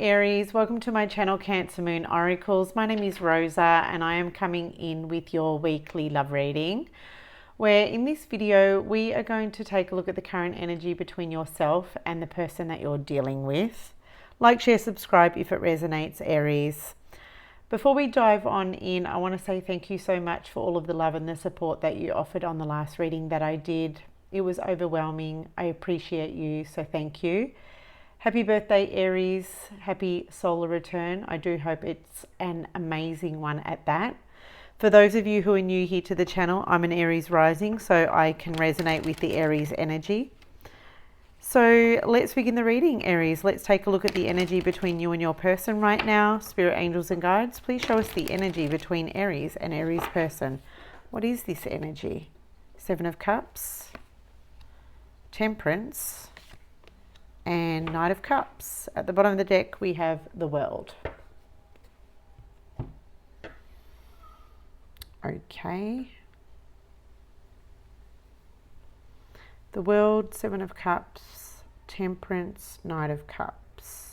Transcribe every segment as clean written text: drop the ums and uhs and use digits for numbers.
Aries, welcome to my channel Cancer Moon Oracles. My name is Rosa and I am coming in with your weekly love reading, where in this video we are going to take a look at the current energy between yourself and the person that you're dealing with. Like, share, subscribe if it resonates, Aries. Before we dive on in, I want to say thank you so much for all of the love and the support that you offered on the last reading that I did. It was overwhelming. I appreciate you, so thank you. Happy birthday, Aries. Happy solar return. I do hope it's an amazing one at that. For those of you who are new here to the channel, I'm an Aries rising, so I can resonate with the Aries energy. So let's begin the reading, Aries. Let's take a look at the energy between you and your person right now. Spirit, angels and guides, please show us the energy between Aries and Aries person. What is this energy? Seven of Cups, Temperance, and Knight of Cups. At the bottom of the deck we have the World. Okay. The World, Seven of Cups, Temperance, Knight of Cups.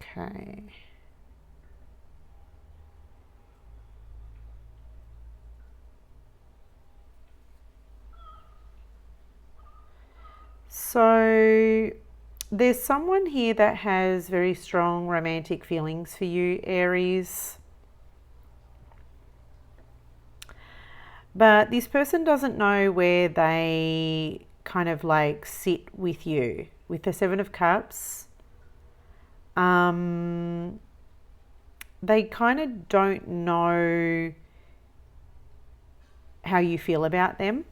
Okay. So there's someone here that has very strong romantic feelings for you, Aries. But this person doesn't know where they kind of like sit with you. With the Seven of Cups, they kind of don't know how you feel about them.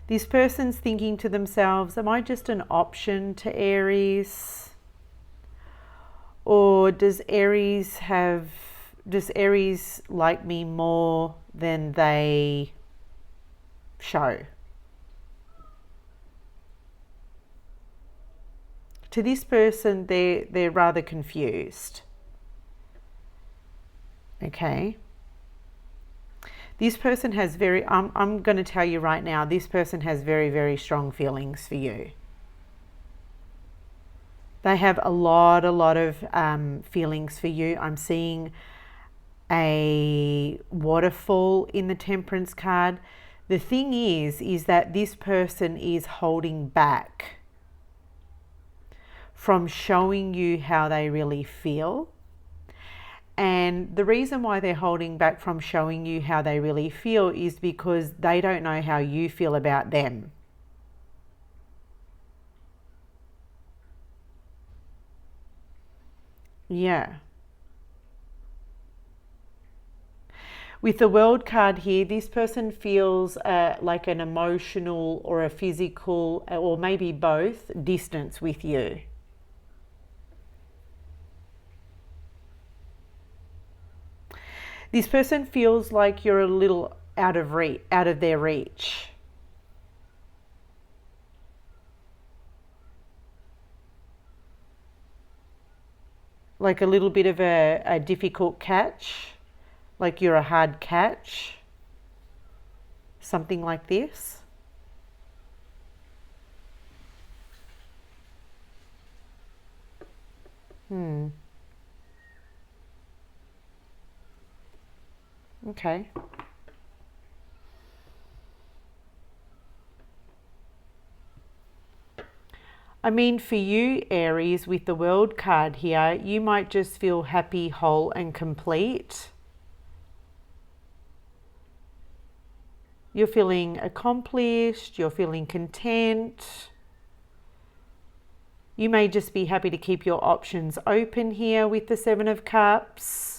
This person's thinking to themselves, am I just an option to Aries? Or does Aries like me more than they show? To this person, they're rather confused. Okay. This person has I'm going to tell you right now, this person has very, very strong feelings for you. They have a lot of feelings for you. I'm seeing a waterfall in the Temperance card. The thing is that this person is holding back from showing you how they really feel. And the reason why they're holding back from showing you how they really feel is because they don't know how you feel about them. Yeah. With the World card here, this person feels like an emotional or a physical, or maybe both, distance with you. This person feels like you're a little out of their reach. Like a little bit of a difficult catch. Like you're a hard catch. Something like this. Okay. I mean, for you, Aries, with the World card here, you might just feel happy, whole, and complete. You're feeling accomplished, you're feeling content. You may just be happy to keep your options open here with the Seven of Cups.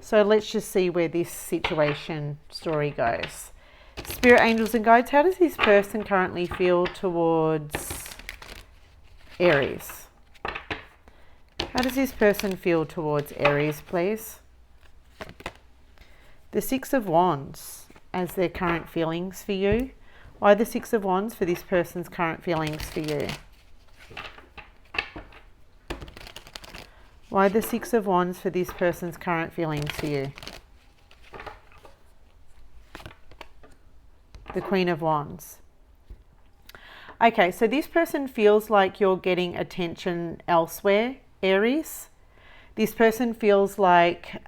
So let's just see where this story goes. Spirit, angels and guides, how does this person currently feel towards Aries? How does this person feel towards Aries, please? The Six of Wands as their current feelings for you. Why the Six of Wands for this person's current feelings for you? Why the Six of Wands for this person's current feelings for you? The Queen of Wands. Okay, so this person feels like you're getting attention elsewhere, Aries. This person feels like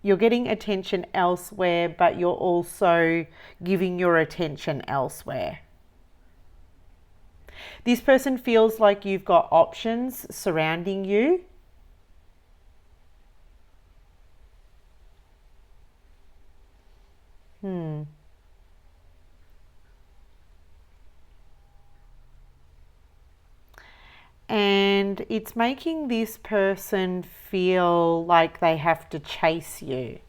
you're getting attention elsewhere, but you're also giving your attention elsewhere. This person feels like you've got options surrounding you. And it's making this person feel like they have to chase you.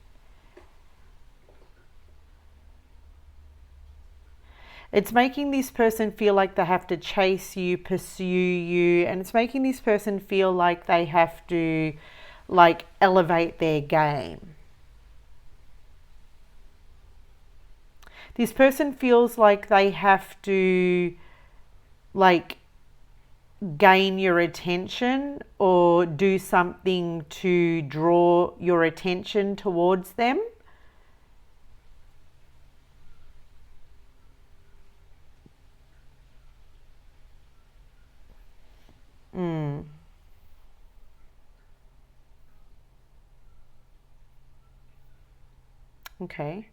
It's making this person feel like they have to chase you, pursue you, and it's making this person feel like they have to like elevate their game. This person feels like they have to like gain your attention or do something to draw your attention towards them. Okay.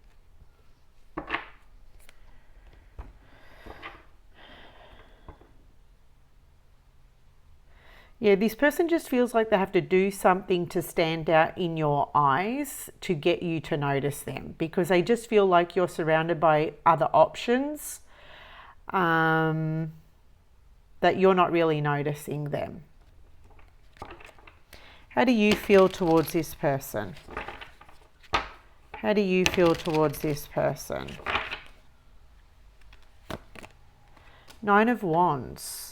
Yeah, this person just feels like they have to do something to stand out in your eyes to get you to notice them, because they just feel like you're surrounded by other options, that you're not really noticing them. How do you feel towards this person? How do you feel towards this person? Nine of Wands.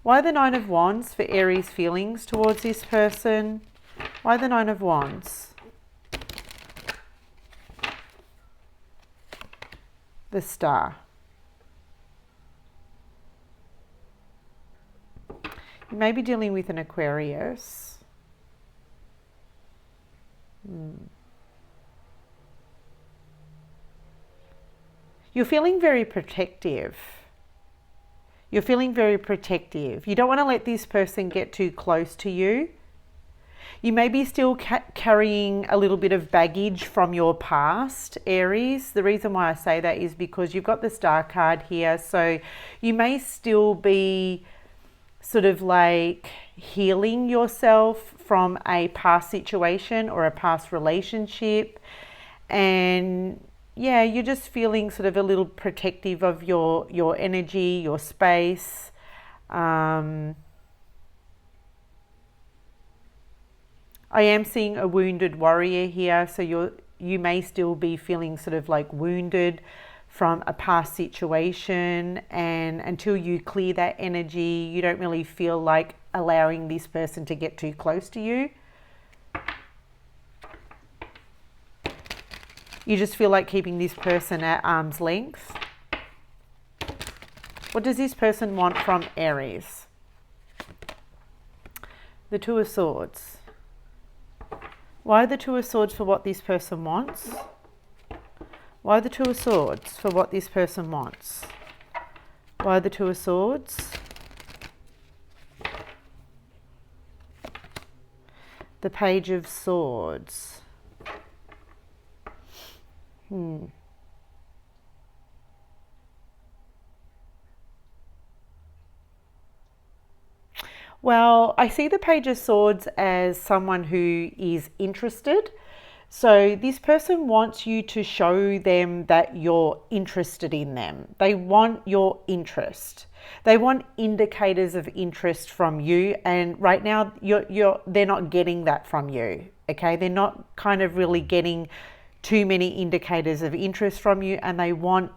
Why the Nine of Wands for Aries feelings towards this person? Why the Nine of Wands? The Star. You may be dealing with an Aquarius. You're feeling very protective. You're feeling very protective. You don't want to let this person get too close to you. You may be still carrying a little bit of baggage from your past, Aries. The reason why I say that is because you've got the Star card here. So you may still be sort of like healing yourself from a past situation or a past relationship. And yeah, you're just feeling sort of a little protective of your energy, your space. I am seeing a wounded warrior here, so you may still be feeling sort of like wounded from a past situation, and until you clear that energy, you don't really feel like allowing this person to get too close to you. You just feel like keeping this person at arm's length. What does this person want from Aries? The Two of Swords. Why the Two of Swords for what this person wants? Why the Two of Swords for what this person wants? Why the Two of Swords? The Page of Swords. Well, I see the Page of Swords as someone who is interested. So this person wants you to show them that you're interested in them. They want your interest. They want indicators of interest from you. And right now, they're not getting that from you. Okay, they're not kind of really getting too many indicators of interest from you, and they want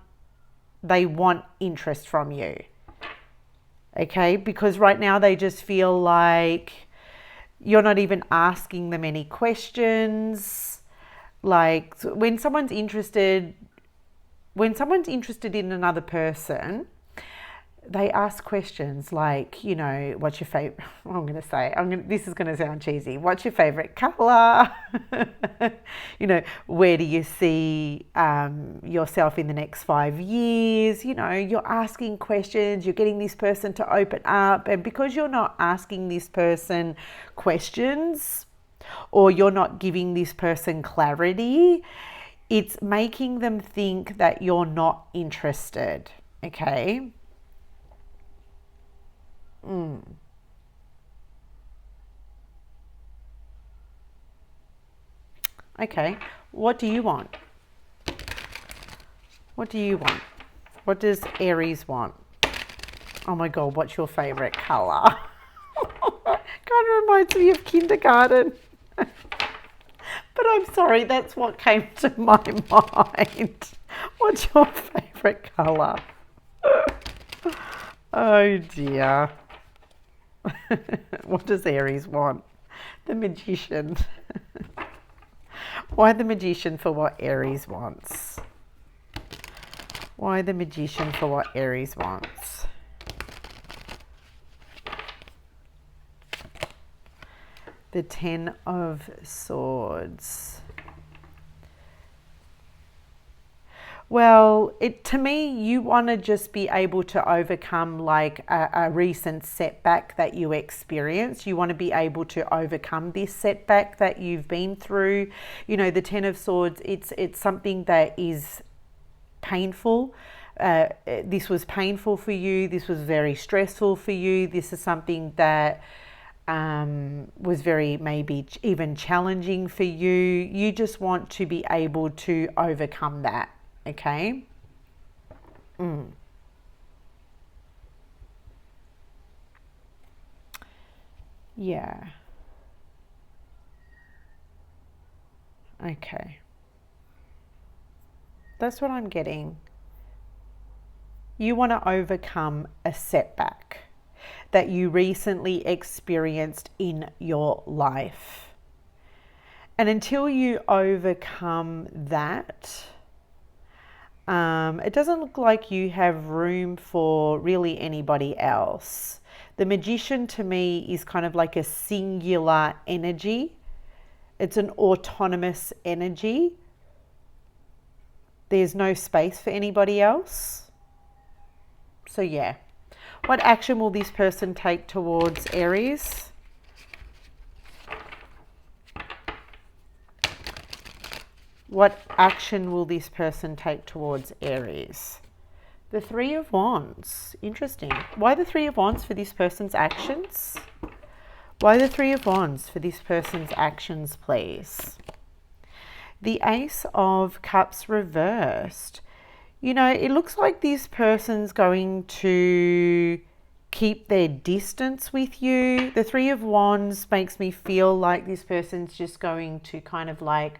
interest from you. Okay, because right now they just feel like you're not even asking them any questions. Like when someone's interested in another person, they ask questions like, you know, what's your favorite? I'm going to say, this is going to sound cheesy. What's your favorite color? You know, where do you see yourself in the next 5 years? You know, you're asking questions. You're getting this person to open up, and because you're not asking this person questions, or you're not giving this person clarity, it's making them think that you're not interested. Okay. Okay, what do you want? What do you want? What does Aries want? Oh my God, what's your favorite color? Kind of reminds me of kindergarten. But I'm sorry, that's what came to my mind. What's your favorite color? Oh dear. What does Aries want? The Magician. Why the Magician for what Aries wants? Why the Magician for what Aries wants? The Ten of Swords. Well, to me, you want to just be able to overcome like a recent setback that you experienced. You want to be able to overcome this setback that you've been through. You know, the Ten of Swords, it's something that is painful. This was painful for you. This was very stressful for you. This is something that was very maybe even challenging for you. You just want to be able to overcome that. Okay. Yeah. Okay. That's what I'm getting. You want to overcome a setback that you recently experienced in your life. And until you overcome that, it doesn't look like you have room for really anybody else. The Magician to me is kind of like a singular energy. It's an autonomous energy. There's no space for anybody else. So yeah. What action will this person take towards Aries? What action will this person take towards Aries? The Three of Wands. Interesting. Why the Three of Wands for this person's actions? Why the Three of Wands for this person's actions, please? The Ace of Cups reversed. You know, it looks like this person's going to keep their distance with you. The Three of Wands makes me feel like this person's just going to kind of like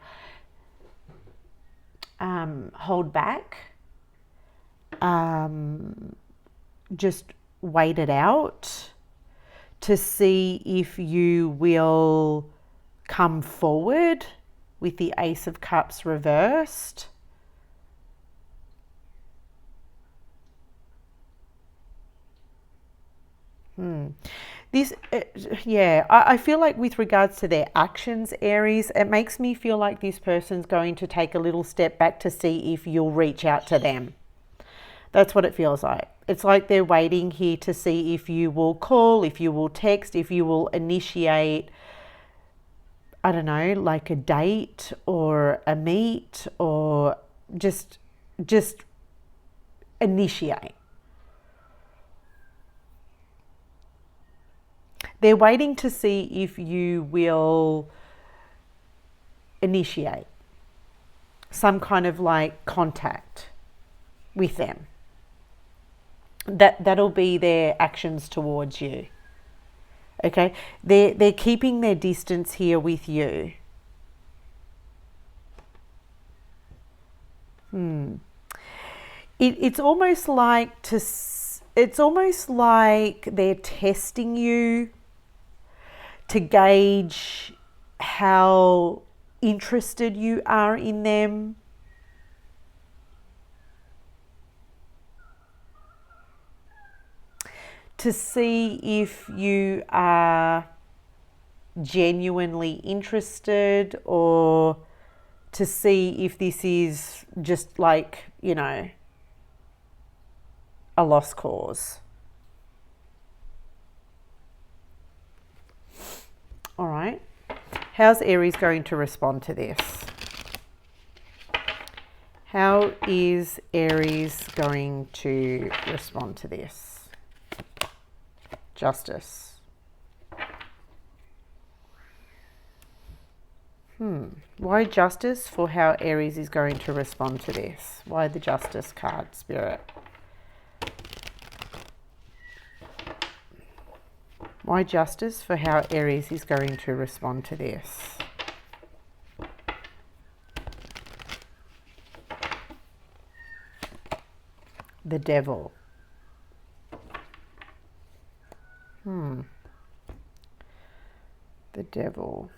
hold back, just wait it out to see if you will come forward with the Ace of Cups reversed. This, yeah, I feel like with regards to their actions, Aries, it makes me feel like this person's going to take a little step back to see if you'll reach out to them. That's what it feels like. It's like they're waiting here to see if you will call, if you will text, if you will initiate, I don't know, like a date or a meet, or just initiate. They're waiting to see if you will initiate some kind of like contact with them. That'll be their actions towards you. Okay, they're keeping their distance here with you. It's almost like it's almost like they're testing you to gauge how interested you are in them. To see if you are genuinely interested, or to see if this is just like, you know, a lost cause. All right. How's Aries going to respond to this? How is Aries going to respond to this? Justice. Why justice for how Aries is going to respond to this? Why the Justice card, Spirit? Why justice for how Aries is going to respond to this? The Devil. The Devil.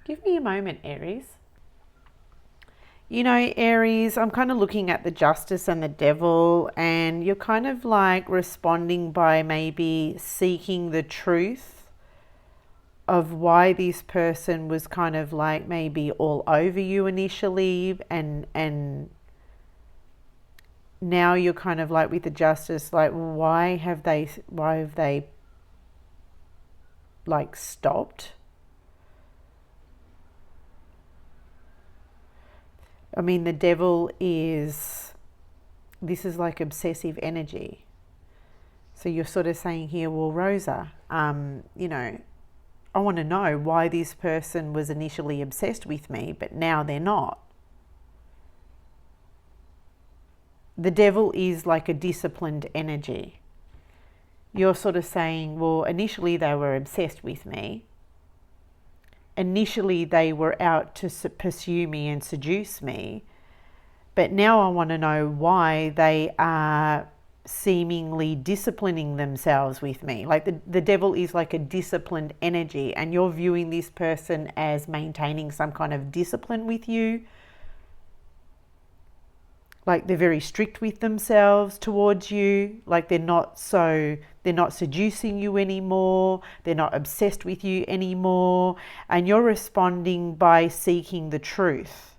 Give me a moment, Aries. You know, Aries, I'm kind of looking at the Justice and the Devil, and you're kind of like responding by maybe seeking the truth of why this person was kind of like maybe all over you initially, and now you're kind of like with the Justice, like why have they like stopped? I mean, the Devil is, this is like obsessive energy. So you're sort of saying here, well, Rosa, you know, I want to know why this person was initially obsessed with me, but now they're not. The Devil is like a disciplined energy. You're sort of saying, well, initially they were obsessed with me. Initially they were out to pursue me and seduce me, but now I want to know why they are seemingly disciplining themselves with me. Like the Devil is like a disciplined energy, and you're viewing this person as maintaining some kind of discipline with you. Like they're very strict with themselves towards you. Like they're not seducing you anymore. They're not obsessed with you anymore. And you're responding by seeking the truth.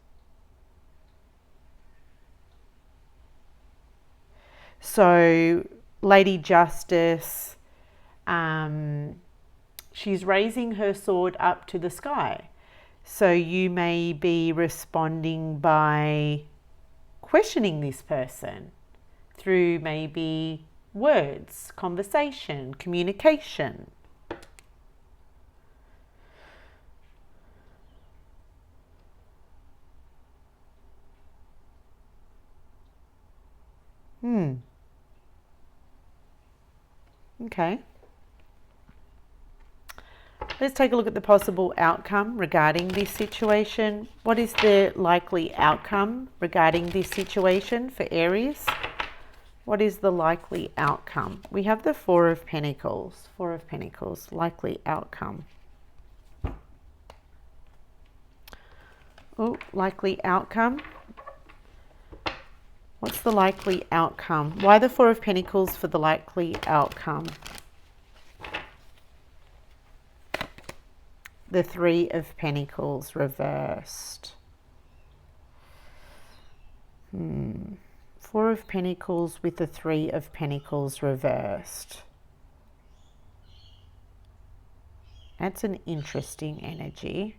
So Lady Justice, she's raising her sword up to the sky. So you may be responding by questioning this person through maybe words, conversation, communication. Okay. Let's take a look at the possible outcome regarding this situation. What is the likely outcome regarding this situation for Aries? What is the likely outcome? We have the Four of Pentacles. Four of Pentacles, likely outcome. Oh, likely outcome. What's the likely outcome? Why the Four of Pentacles for the likely outcome? The Three of Pentacles reversed. Four of Pentacles with the Three of Pentacles reversed. That's an interesting energy.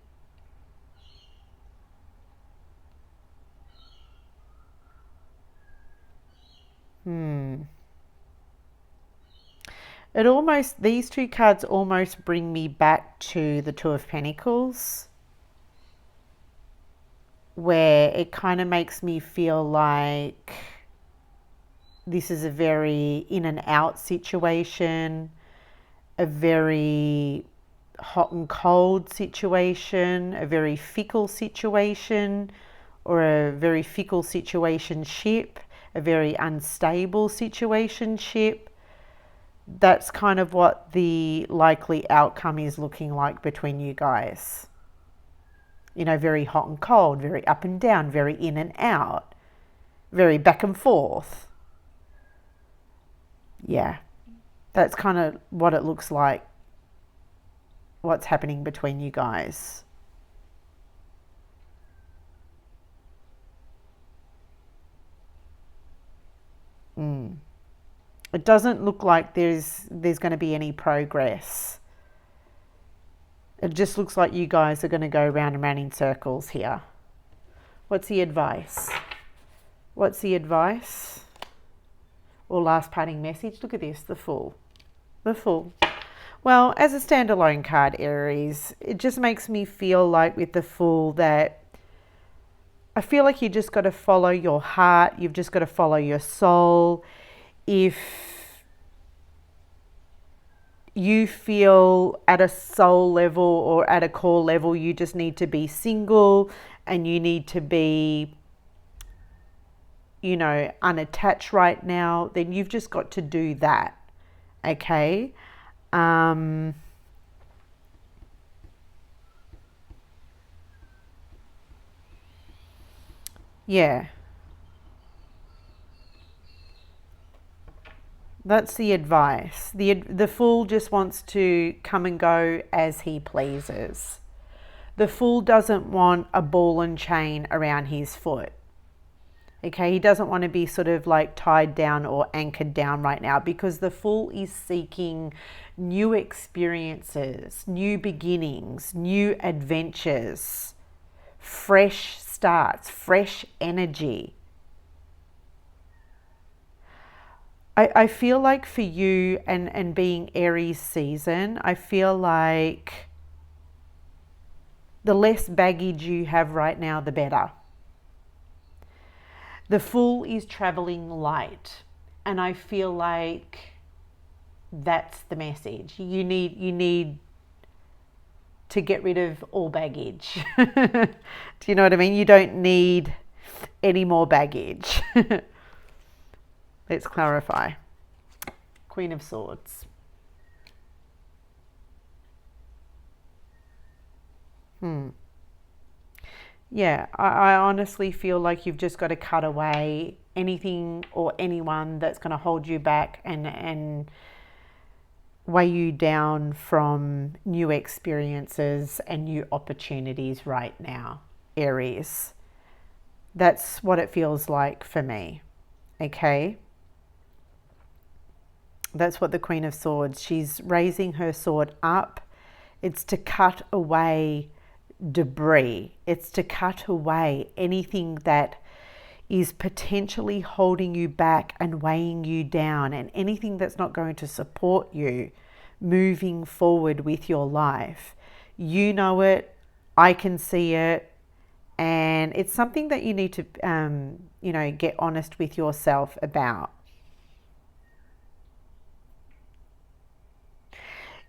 It almost, these two cards almost bring me back to the Two of Pentacles, where it kind of makes me feel like this is a very in and out situation, a very hot and cold situation, a very fickle situation, or a very fickle situationship, a very unstable situationship. That's kind of what the likely outcome is looking like between you guys. You know, very hot and cold, very up and down, very in and out, very back and forth. Yeah, that's kind of what it looks like, what's happening between you guys. It doesn't look like there's going to be any progress. It just looks like you guys are going to go round and round in circles here. What's the advice? What's the advice? Or last parting message? Look at this, the Fool. The Fool. Well, as a standalone card, Aries, it just makes me feel like with the Fool that I feel like you just got to follow your heart. You've just got to follow your soul. If you feel at a soul level or at a core level you just need to be single and you need to be, you know, unattached right now, then you've just got to do that. Okay? Yeah. That's the advice. The Fool just wants to come and go as he pleases. The Fool doesn't want a ball and chain around his foot. Okay, he doesn't want to be sort of like tied down or anchored down right now, because the Fool is seeking new experiences, new beginnings, new adventures, fresh starts, fresh energy. I feel like for you and being Aries season, I feel like the less baggage you have right now, the better. The Fool is traveling light, and I feel like that's the message. You need to get rid of all baggage. Do you know what I mean? You don't need any more baggage. Let's clarify. Queen of Swords. Yeah, I honestly feel like you've just got to cut away anything or anyone that's going to hold you back and weigh you down from new experiences and new opportunities right now, Aries. That's what it feels like for me. Okay? That's what the Queen of Swords, she's raising her sword up. It's to cut away debris. It's to cut away anything that is potentially holding you back and weighing you down, and anything that's not going to support you moving forward with your life. You know it, I can see it, and it's something that you need to, you know, get honest with yourself about.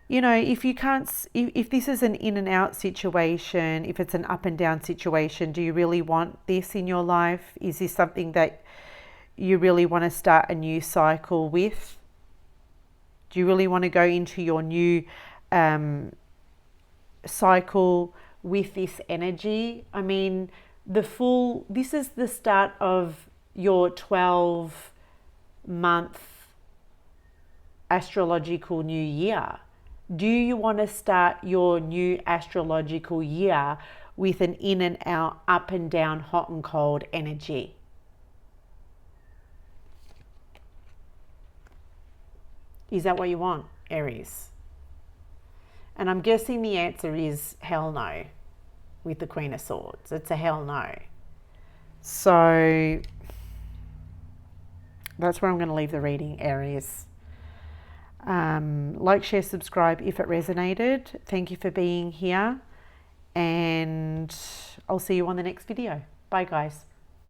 You know, if you can't, if this is an in and out situation, if it's an up and down situation, do you really want this in your life? Is this something that you really want to start a new cycle with? Do you really want to go into your new cycle with this energy? I mean, the Fool, this is the start of your 12-month astrological new year. Do you want to start your new astrological year with an in and out, up and down, hot and cold energy? Is that what you want, Aries? And I'm guessing the answer is hell no with the Queen of Swords. It's a hell no. So that's where I'm going to leave the reading, Aries. Like, share, subscribe if it resonated. Thank you for being here, and I'll see you on the next video. Bye guys.